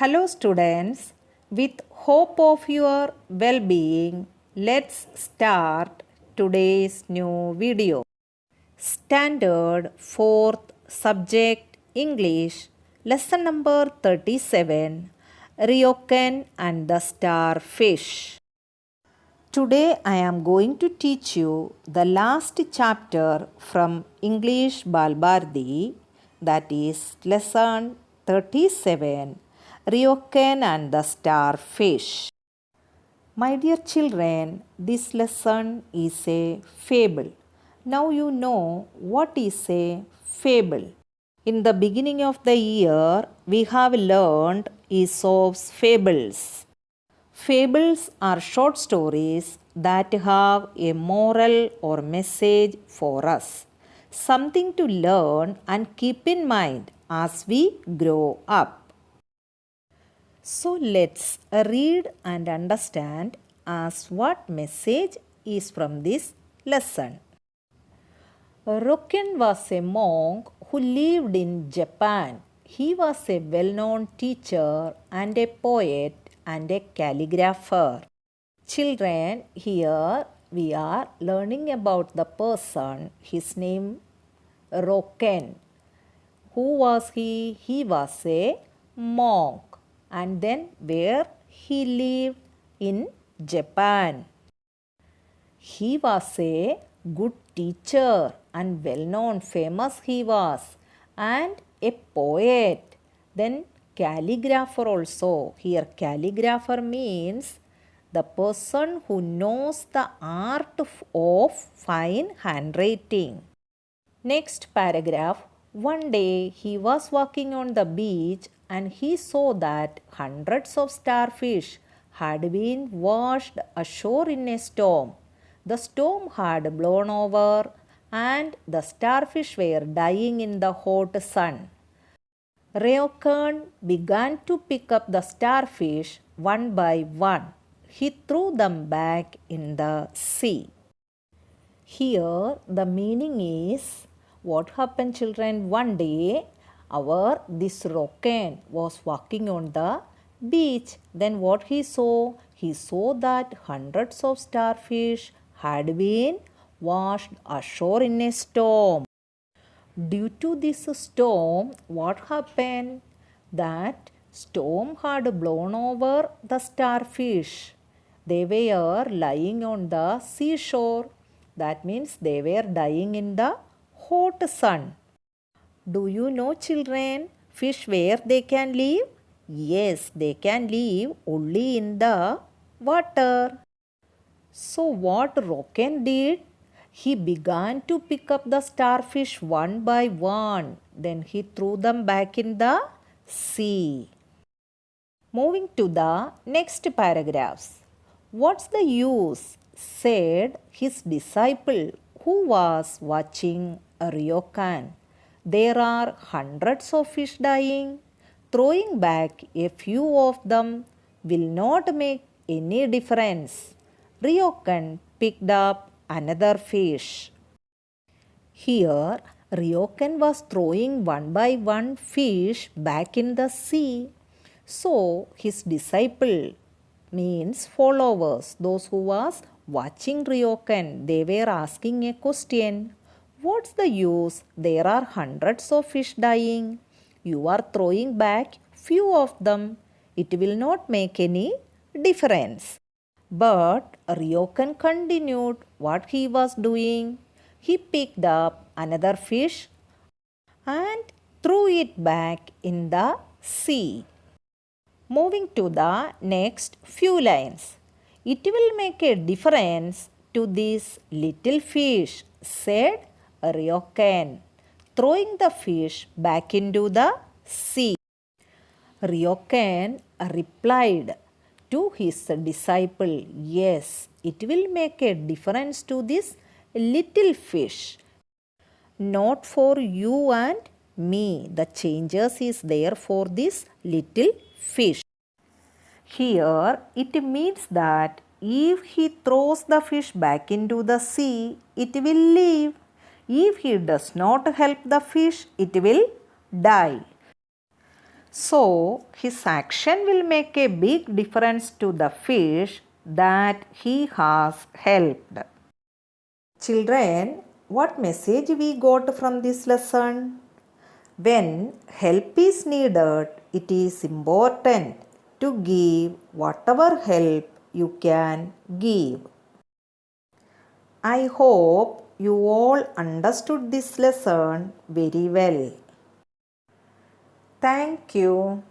Hello students, with hope of your well-being, let's start today's new video. Standard 4th subject English, lesson number 37, Ryokan and the Starfish. Today I am going to teach you the last chapter from English Balbardi, that is lesson 37, Ryokan and the Starfish. My dear children, this lesson is a fable. Now you know what is a fable. In the beginning of the year, we have learned Aesop's fables. Fables are short stories that have a moral or message for us, something to learn and keep in mind as we grow up. So let's read and understand as what message is from this lesson. Ryokan was a monk who lived in Japan. He was a well-known teacher and a poet and a calligrapher. Children, here we are learning about the person, his name Ryokan. Who was he? He was a monk. And then where he lived? In Japan. He was a good teacher and well-known, famous he was, and a poet. Then calligrapher also. Here calligrapher means the person who knows the art of fine handwriting. Next paragraph. One day he was walking on the beach and he saw that hundreds of starfish had been washed ashore in a storm. The storm had blown over and the starfish were dying in the hot sun. Ryokan began to pick up the starfish one by one. He threw them back in the sea. Here the meaning is, what happened children? One day this Ryokan was walking on the beach. Then what he saw? He saw that hundreds of starfish had been washed ashore in a storm. Due to this storm, what happened? That storm had blown over the starfish. They were lying on the seashore. That means they were dying in the hot sun. Do you know children, fish where they can live? Yes, they can live only in the water. So what Ryokan did? He began to pick up the starfish one by one. Then he threw them back in the sea. Moving to the next paragraphs. What's the use? Said his disciple who was watching Ryokan. There are hundreds of fish dying. Throwing back a few of them will not make any difference. Ryokan picked up another fish. Here, Ryokan was throwing one by one fish back in the sea. So, his disciple means followers, those who was watching Ryokan, they were asking a question. What's the use? There are hundreds of fish dying. You are throwing back few of them. It will not make any difference. But Ryokan continued what he was doing. He picked up another fish and threw it back in the sea. Moving to the next few lines. It will make a difference to this little fish, said Ryokan, throwing the fish back into the sea. Ryokan replied to his disciple, yes, it will make a difference to this little fish. Not for you and me. The changes is there for this little fish. Here it means that if he throws the fish back into the sea, it will live. If he does not help the fish, it will die. So, his action will make a big difference to the fish that he has helped. Children, what message we got from this lesson? When help is needed, it is important to give whatever help you can give. I hope you all understood this lesson very well. Thank you.